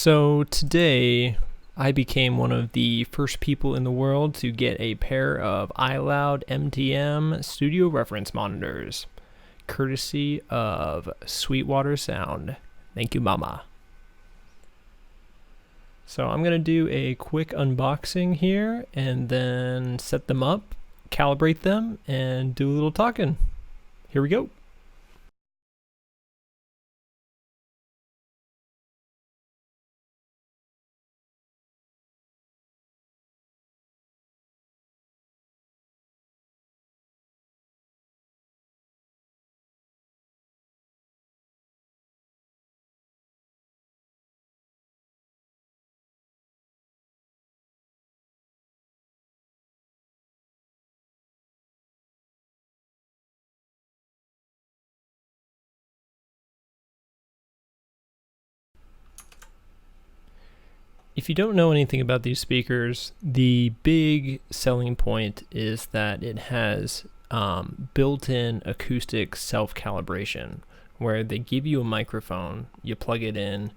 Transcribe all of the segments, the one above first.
So today, I became one of the first people in the world to get a pair of iLoud MTM studio reference monitors, courtesy of Sweetwater Sound. Thank you, Mama. So I'm going to do a quick unboxing here and then set them up, calibrate them, and do a little talking. Here we go. If you don't know anything about these speakers, the big selling point is that it has built-in acoustic self-calibration, where they give you a microphone, you plug it in,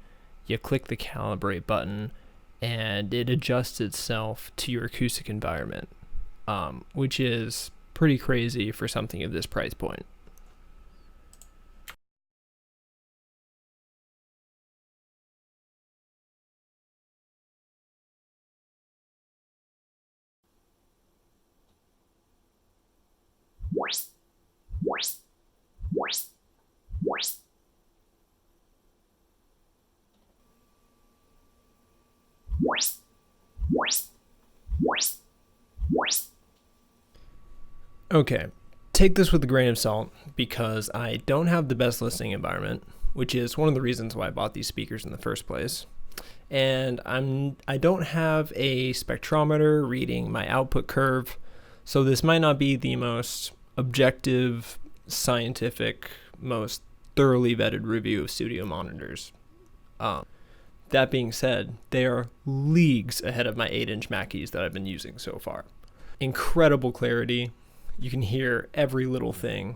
you click the calibrate button, and it adjusts itself to your acoustic environment, which is pretty crazy for something of this price point. Okay, take this with a grain of salt because I don't have the best listening environment, which is one of the reasons why I bought these speakers in the first place. And I don't have a spectrometer reading my output curve, so this might not be the most objective, scientific, most thoroughly vetted review of studio monitors. That being said, they are leagues ahead of my 8-inch Mackeys that I've been using so far. Incredible clarity. You can hear every little thing.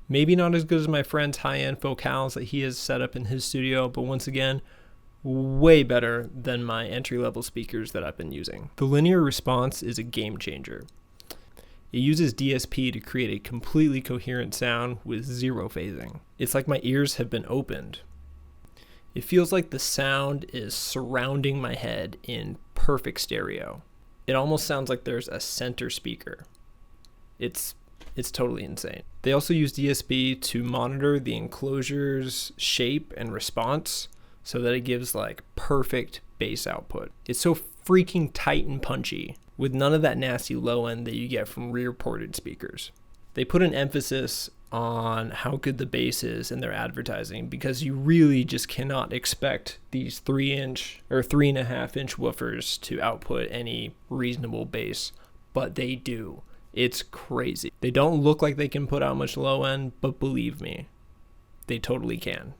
Maybe not as good as my friend's high-end focals that he has set up in his studio, but once again, way better than my entry-level speakers that I've been using. The linear response is a game changer. It uses DSP to create a completely coherent sound with zero phasing. It's like my ears have been opened. It feels like the sound is surrounding my head in perfect stereo. It almost sounds like there's a center speaker. It's totally insane. They also use DSP to monitor the enclosure's shape and response so that it gives like perfect bass output. It's so freaking tight and punchy with none of that nasty low end that you get from rear-ported speakers. They put an emphasis on how good the bass is in their advertising because you really just cannot expect these 3-inch or 3.5-inch woofers to output any reasonable bass, but they do. It's crazy. They don't look like they can put out much low end, but believe me, they totally can.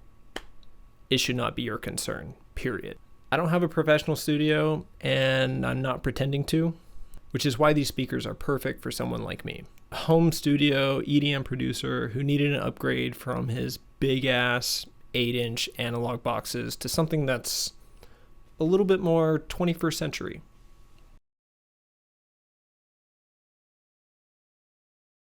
It should not be your concern, period. I don't have a professional studio, and I'm not pretending to, which is why these speakers are perfect for someone like me. A home studio EDM producer who needed an upgrade from his big-ass 8-inch analog boxes to something that's a little bit more 21st century.